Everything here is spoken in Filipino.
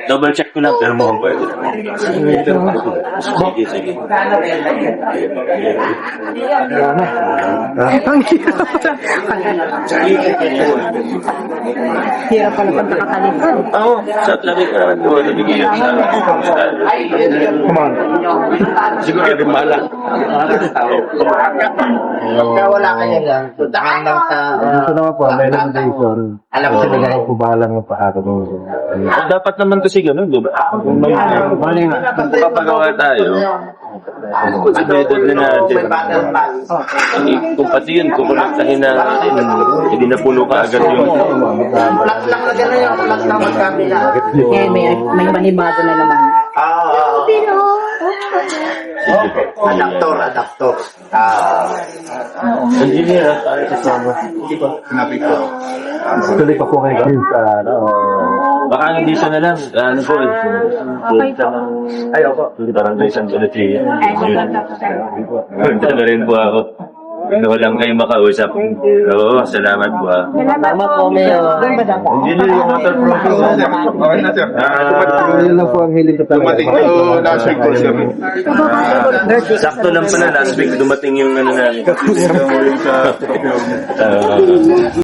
Double check ko lang, pero mukhang pwede. Sige, sige. Ang hirap pala pag nakatalipad. Oo, sa lagi ka naman doon, nabigyan sa Come on. siguro yung bala. Pagka wala kayo lang, puntahan lang sa... Ito naman po, may recommendation. Alam mo, Kasi nagkakaroon po bahala ng pahatag mo. Dapat naman kasi gano'n, di ba? Kung may papagawa tayo, sigurado na natin. Kung pati yun, kukulaktahin natin, hindi na puno ka agad yung... flat lang na gano'n yung flat lang magkabila. Eh, may manibado na naman. Adaptor. Engineer, tayo kasama. Tuloy pa po kayo guys sa Baka nandito na lang, ano po eh. Ay, ako. Barangay San Galatia. Punta na rin po ako. Walang kayo makausap. Oo, salamat po ah. Tama po, Mayor. Engineer yung motor process. Okay na, sir. yun lang po ang hiling ko talaga. Dumating ko last week po, sir. Sakto lang pala last week dumating yung ano namin. Yung sa...